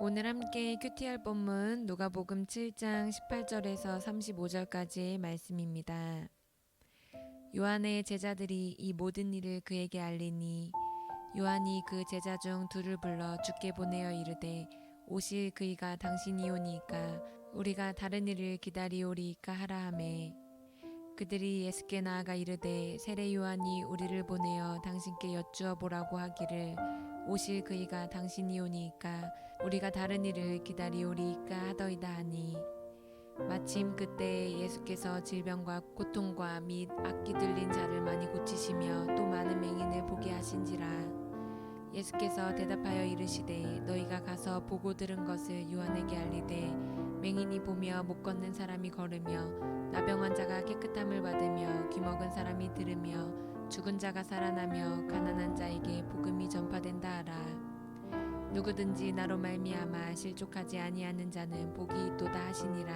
오늘 함께 큐티할 본문 누가복음 7장 18절에서 35절까지의 말씀입니다. 요한의 제자들이 이 모든 일을 그에게 알리니 요한이 그 제자 중 둘을 불러 주께 보내어 이르되 오실 그이가 당신이 오니까 우리가 다른 일을 기다리오리이까 하라 하매 그들이 예수께 나아가 이르되 세례 요한이 우리를 보내어 당신께 여쭈어 보라고 하기를 오실 그이가 당신이 오니까 우리가 다른 일을 기다리오리이까 하더이다 하니 마침 그때 예수께서 질병과 고통과 및 악기 들린 자를 많이 고치시며 또 많은 맹인을 보게 하신지라. 예수께서 대답하여 이르시되 너희가 가서 보고 들은 것을 요한에게 알리되 맹인이 보며 못 걷는 사람이 걸으며 나병 환자가 깨끗함을 받으며 귀먹은 사람이 들으며 죽은 자가 살아나며 가난한 자에게 복음이 전파된다 하라. 누구든지 나로 말미암아 실족하지 아니하는 자는 복이 있도다 하시니라.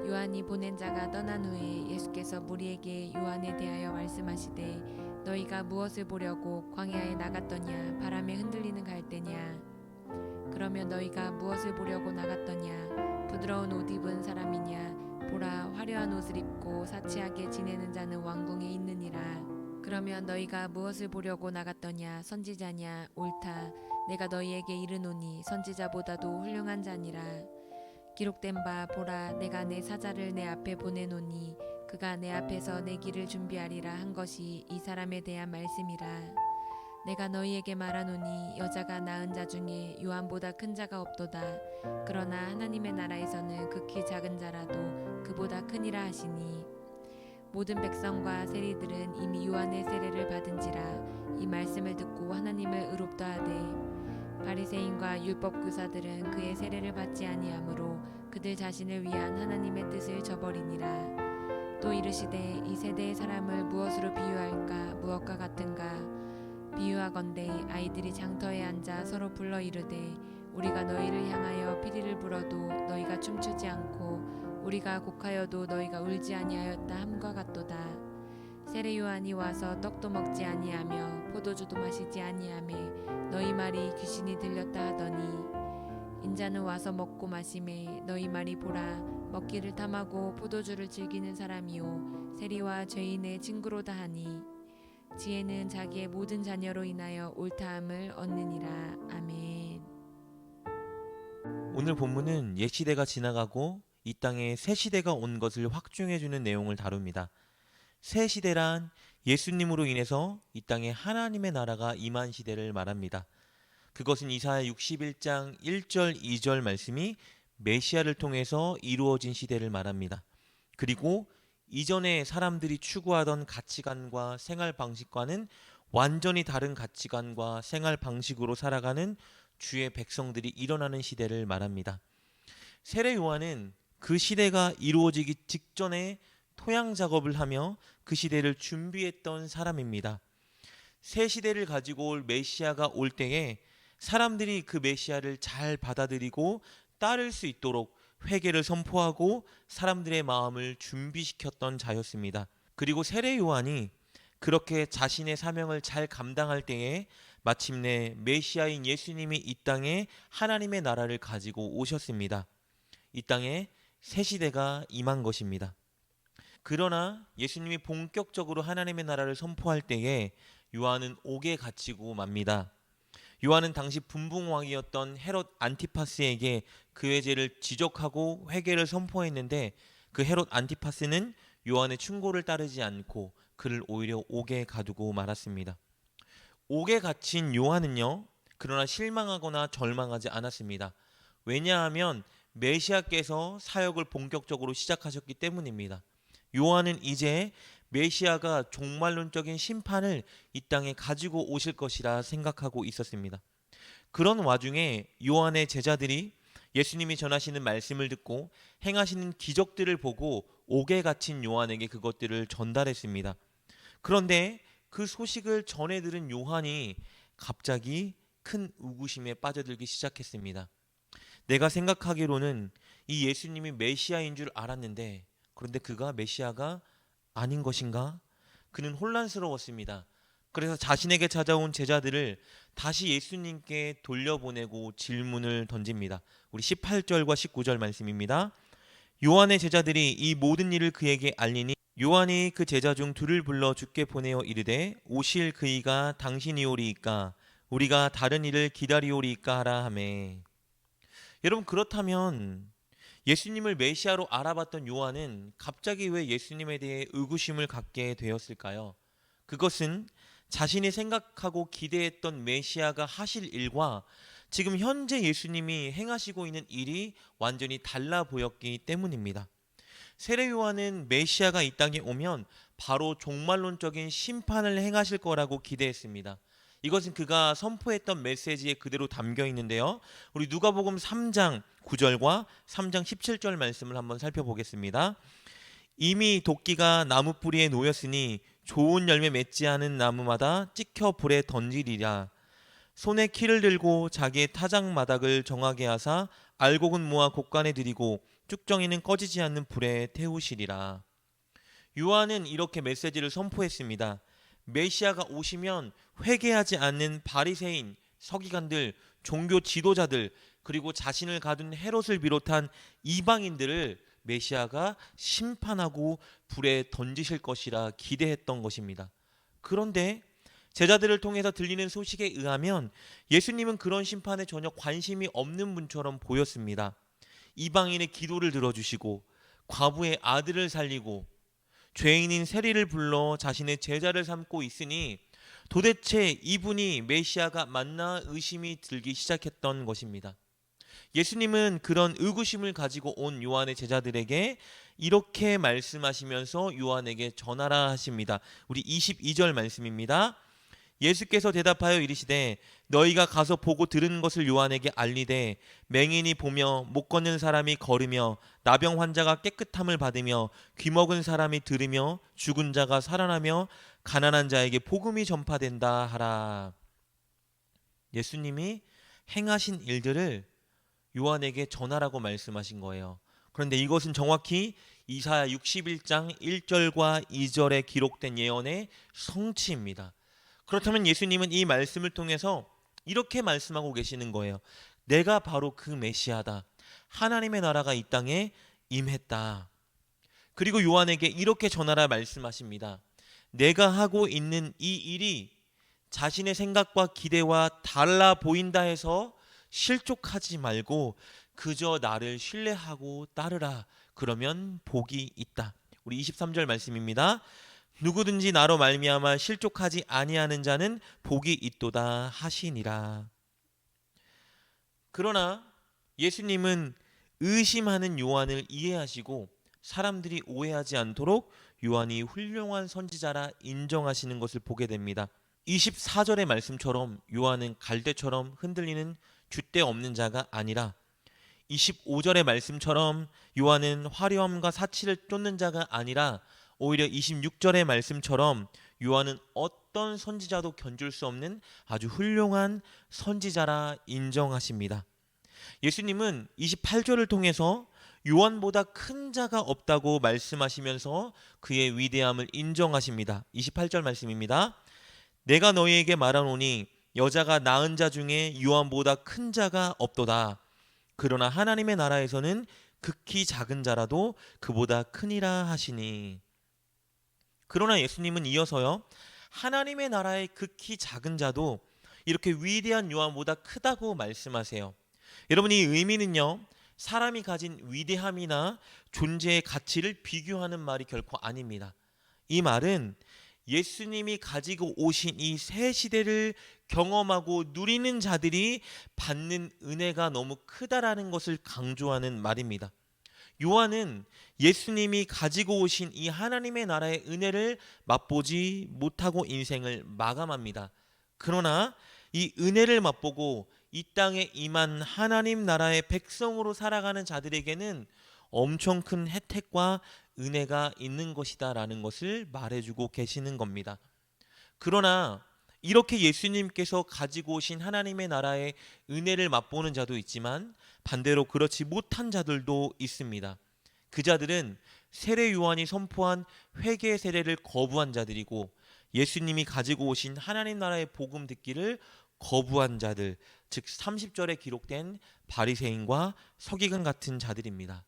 요한이 보낸 자가 떠난 후에 예수께서 무리에게 요한에 대하여 말씀하시되 너희가 무엇을 보려고 광야에 나갔더냐 바람에 흔들리는 갈대냐 그러면 너희가 무엇을 보려고 나갔더냐 부드러운 옷 입은 사람이냐 보라 화려한 옷을 입고 사치하게 지내는 자는 왕궁에 있느니라. 그러면 너희가 무엇을 보려고 나갔더냐 선지자냐 옳다 내가 너희에게 이르노니 선지자보다도 훌륭한 자니라. 기록된 바 보라 내가 내 사자를 내 앞에 보내노니 그가 내 앞에서 내 길을 준비하리라 한 것이 이 사람에 대한 말씀이라. 내가 너희에게 말하노니 여자가 낳은 자 중에 요한보다 큰 자가 없도다. 그러나 하나님의 나라에서는 극히 작은 자라도 그보다 크니라 하시니 모든 백성과 세리들은 이미 요한의 세례를 받은지라 이 말씀을 듣고 하나님을 의롭다 하되 바리새인과 율법 교사들은 그의 세례를 받지 아니하므로 그들 자신을 위한 하나님의 뜻을 저버리니라. 또 이르시되 이 세대의 사람을 무엇으로 비유할까 무엇과 같은가 비유하건대 아이들이 장터에 앉아 서로 불러 이르되 우리가 너희를 향하여 피리를 불어도 너희가 춤추지 않고 우리가 곡하여도 너희가 울지 아니하였다 함과 같도다. 세례 요한이 와서 떡도 먹지 아니하며 포도주도 마시지 아니하매 너희 말이 귀신이 들렸다 하더니 인자는 와서 먹고 마시매 너희 말이 보라 먹기를 탐하고 포도주를 즐기는 사람이요 세리와 죄인의 친구로다 하니 지혜는 자기의 모든 자녀로 인하여 옳다함을 얻느니라. 아멘. 오늘 본문은 옛 시대가 지나가고 이 땅에 새 시대가 온 것을 확증해주는 내용을 다룹니다. 새 시대란 예수님으로 인해서 이 땅에 하나님의 나라가 임한 시대를 말합니다. 그것은 이사야 61장 1절 2절 말씀이 메시아를 통해서 이루어진 시대를 말합니다. 그리고 이전에 사람들이 추구하던 가치관과 생활 방식과는 완전히 다른 가치관과 생활 방식으로 살아가는 주의 백성들이 일어나는 시대를 말합니다. 세례 요한은 그 시대가 이루어지기 직전에 토양 작업을 하며 그 시대를 준비했던 사람입니다. 새 시대를 가지고 올 메시아가 올 때에 사람들이 그 메시아를 잘 받아들이고 따를 수 있도록 회개를 선포하고 사람들의 마음을 준비시켰던 자였습니다. 그리고 세례 요한이 그렇게 자신의 사명을 잘 감당할 때에 마침내 메시아인 예수님이 이 땅에 하나님의 나라를 가지고 오셨습니다. 이 땅에 새 시대가 임한 것입니다. 그러나 예수님이 본격적으로 하나님의 나라를 선포할 때에 요한은 옥에 갇히고 맙니다. 요한은 당시 분봉왕이었던 헤롯 안티파스에게 그의 죄를 지적하고 회개를 선포했는데 그 헤롯 안티파스는 요한의 충고를 따르지 않고 그를 오히려 옥에 가두고 말았습니다. 옥에 갇힌 요한은요, 그러나 실망하거나 절망하지 않았습니다. 왜냐하면 메시아께서 사역을 본격적으로 시작하셨기 때문입니다. 요한은 이제 메시아가 종말론적인 심판을 이 땅에 가지고 오실 것이라 생각하고 있었습니다. 그런 와중에 요한의 제자들이 예수님이 전하시는 말씀을 듣고 행하시는 기적들을 보고 옥에 갇힌 요한에게 그것들을 전달했습니다. 그런데 그 소식을 전해 들은 요한이 갑자기 큰 의구심에 빠져들기 시작했습니다. 내가 생각하기로는 이 예수님이 메시아인 줄 알았는데 그런데 그가 메시아가 아닌 것인가? 그는 혼란스러웠습니다. 그래서 자신에게 찾아온 제자들을 다시 예수님께 돌려보내고 질문을 던집니다. 우리 18절과 19절 말씀입니다. 요한의 제자들이 이 모든 일을 그에게 알리니 요한이 그 제자 중 둘을 불러 주께 보내어 이르되 오실 그이가 당신이오리이까 우리가 다른 일을 기다리오리이까 하라 하매. 여러분, 그렇다면 예수님을 메시아로 알아봤던 요한은 갑자기 왜 예수님에 대해 의구심을 갖게 되었을까요? 그것은 자신이 생각하고 기대했던 메시아가 하실 일과 지금 현재 예수님이 행하시고 있는 일이 완전히 달라 보였기 때문입니다. 세례 요한은 메시아가 이 땅에 오면 바로 종말론적인 심판을 행하실 거라고 기대했습니다. 이것은 그가 선포했던 메시지에 그대로 담겨 있는데요. 우리 누가복음 3장 9절과 3장 17절 말씀을 한번 살펴보겠습니다. 이미 도끼가 나무 뿌리에 놓였으니 좋은 열매 맺지 않은 나무마다 찍혀 불에 던지리라. 손에 키를 들고 자기의 타작 마닥을 정하게 하사 알곡은 모아 곡간에 들이고 쭉정이는 꺼지지 않는 불에 태우시리라. 요한은 이렇게 메시지를 선포했습니다. 메시아가 오시면 회개하지 않는 바리새인, 서기관들, 종교 지도자들, 그리고 자신을 가둔 헤롯을 비롯한 이방인들을 메시아가 심판하고 불에 던지실 것이라 기대했던 것입니다. 그런데 제자들을 통해서 들리는 소식에 의하면 예수님은 그런 심판에 전혀 관심이 없는 분처럼 보였습니다. 이방인의 기도를 들어주시고 과부의 아들을 살리고 죄인인 세리를 불러 자신의 제자를 삼고 있으니 도대체 이분이 메시아가 맞나 의심이 들기 시작했던 것입니다. 예수님은 그런 의구심을 가지고 온 요한의 제자들에게 이렇게 말씀하시면서 요한에게 전하라 하십니다. 우리 22절 말씀입니다. 예수께서 대답하여 이르시되 너희가 가서 보고 들은 것을 요한에게 알리되 맹인이 보며 못 걷는 사람이 걸으며 나병 환자가 깨끗함을 받으며 귀먹은 사람이 들으며 죽은 자가 살아나며 가난한 자에게 복음이 전파된다 하라. 예수님이 행하신 일들을 요한에게 전하라고 말씀하신 거예요. 그런데 이것은 정확히 이사야 61장 1절과 2절에 기록된 예언의 성취입니다. 그렇다면 예수님은 이 말씀을 통해서 이렇게 말씀하고 계시는 거예요. 내가 바로 그 메시아다. 하나님의 나라가 이 땅에 임했다. 그리고 요한에게 이렇게 전하라 말씀하십니다. 내가 하고 있는 이 일이 자신의 생각과 기대와 달라 보인다 해서 실족하지 말고 그저 나를 신뢰하고 따르라. 그러면 복이 있다. 우리 23절 말씀입니다. 누구든지 나로 말미암아 실족하지 아니하는 자는 복이 있도다 하시니라. 그러나 예수님은 의심하는 요한을 이해하시고 사람들이 오해하지 않도록 요한이 훌륭한 선지자라 인정하시는 것을 보게 됩니다. 24절의 말씀처럼 요한은 갈대처럼 흔들리는 줏대 없는 자가 아니라 25절의 말씀처럼 요한은 화려함과 사치를 쫓는 자가 아니라 오히려 26절의 말씀처럼 요한은 어떤 선지자도 견줄 수 없는 아주 훌륭한 선지자라 인정하십니다. 예수님은 28절을 통해서 요한보다 큰 자가 없다고 말씀하시면서 그의 위대함을 인정하십니다. 28절 말씀입니다. 내가 너희에게 말하노니 여자가 낳은 자 중에 요한보다 큰 자가 없도다. 그러나 하나님의 나라에서는 극히 작은 자라도 그보다 크니라 하시니. 그러나 예수님은 이어서요, 하나님의 나라의 극히 작은 자도 이렇게 위대한 요한보다 크다고 말씀하세요. 여러분, 이 의미는요, 사람이 가진 위대함이나 존재의 가치를 비교하는 말이 결코 아닙니다. 이 말은 예수님이 가지고 오신 이 새 시대를 경험하고 누리는 자들이 받는 은혜가 너무 크다라는 것을 강조하는 말입니다. 요한은 예수님이 가지고 오신 이 하나님의 나라의 은혜를 맛보지 못하고 인생을 마감합니다. 그러나 이 은혜를 맛보고 이 땅에 임한 하나님 나라의 백성으로 살아가는 자들에게는 엄청 큰 혜택과 은혜가 있는 것이다라는 것을 말해주고 계시는 겁니다. 그러나 이렇게 예수님께서 가지고 오신 하나님의 나라의 은혜를 맛보는 자도 있지만 반대로 그렇지 못한 자들도 있습니다. 그 자들은 세례 요한이 선포한 회개 세례를 거부한 자들이고 예수님이 가지고 오신 하나님 나라의 복음 듣기를 거부한 자들, 즉 30절에 기록된 바리새인과 서기관 같은 자들입니다.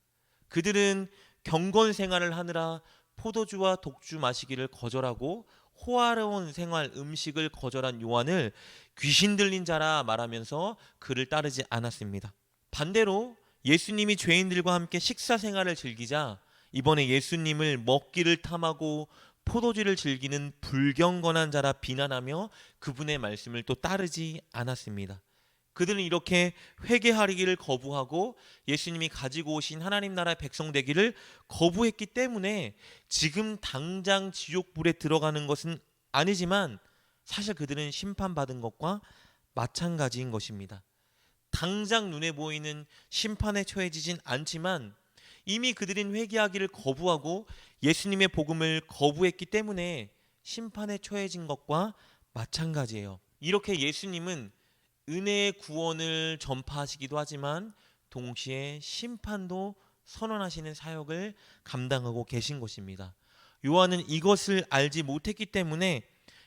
그들은 경건 생활을 하느라 포도주와 독주 마시기를 거절하고 호화로운 생활 음식을 거절한 요한을 귀신 들린 자라 말하면서 그를 따르지 않았습니다. 반대로 예수님이 죄인들과 함께 식사 생활을 즐기자 이번에 예수님을 먹기를 탐하고 포도주를 즐기는 불경건한 자라 비난하며 그분의 말씀을 또 따르지 않았습니다. 그들은 이렇게 회개하기를 거부하고 예수님이 가지고 오신 하나님 나라의 백성 되기를 거부했기 때문에 지금 당장 지옥불에 들어가는 것은 아니지만 사실 그들은 심판받은 것과 마찬가지인 것입니다. 당장 눈에 보이는 심판에 처해지진 않지만 이미 그들은 회개하기를 거부하고 예수님의 복음을 거부했기 때문에 심판에 처해진 것과 마찬가지예요. 이렇게 예수님은 은혜의 구원을 전파하시기도 하지만 동시에 심판도 선언하시는 사역을 감당하고 계신 것입니다. 요한은 이것을 알지 못했기 때문에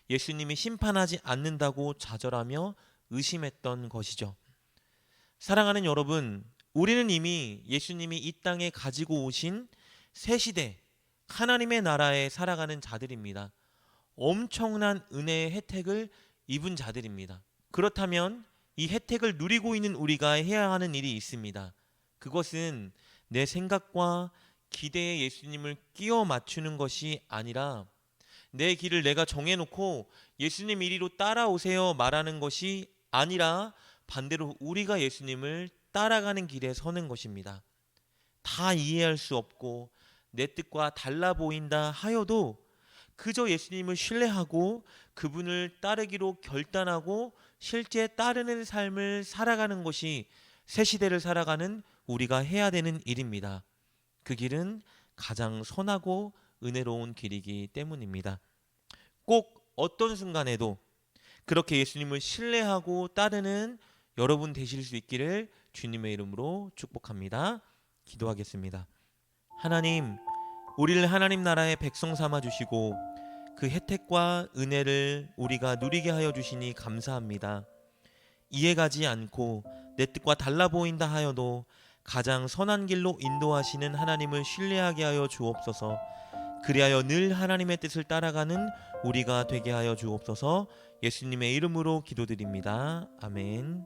예수님이 심판하지 않는다고 좌절하며 의심했던 것이죠. 사랑하는 여러분, 우리는 이미 예수님이 이 땅에 가지고 오신 새 시대 하나님의 나라에 살아가는 자들입니다. 엄청난 은혜의 혜택을 입은 자들입니다. 그렇다면 이 혜택을 누리고 있는 우리가 해야 하는 일이 있습니다. 그것은 내 생각과 기대에 예수님을 끼워 맞추는 것이 아니라 내 길을 내가 정해놓고 예수님 이리로 따라오세요 말하는 것이 아니라 반대로 우리가 예수님을 따라가는 길에 서는 것입니다. 다 이해할 수 없고 내 뜻과 달라 보인다 하여도 그저 예수님을 신뢰하고 그분을 따르기로 결단하고 실제 따르는 삶을 살아가는 것이 새 시대를 살아가는 우리가 해야 되는 일입니다. 그 길은 가장 선하고 은혜로운 길이기 때문입니다. 꼭 어떤 순간에도 그렇게 예수님을 신뢰하고 따르는 여러분 되실 수 있기를 주님의 이름으로 축복합니다. 기도하겠습니다. 하나님, 우리를 하나님 나라의 백성 삼아 주시고 그 혜택과 은혜를 우리가 누리게 하여 주시니 감사합니다. 이해가지 않고 내 뜻과 달라 보인다 하여도 가장 선한 길로 인도하시는 하나님을 신뢰하게 하여 주옵소서. 그리하여 늘 하나님의 뜻을 따라가는 우리가 되게 하여 주옵소서. 예수님의 이름으로 기도드립니다. 아멘.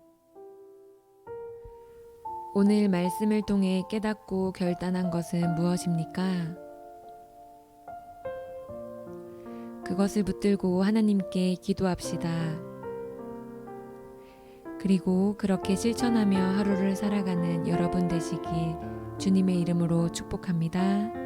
오늘 말씀을 통해 깨닫고 결단한 것은 무엇입니까? 그것을 붙들고 하나님께 기도합시다. 그리고 그렇게 실천하며 하루를 살아가는 여러분 되시길 주님의 이름으로 축복합니다.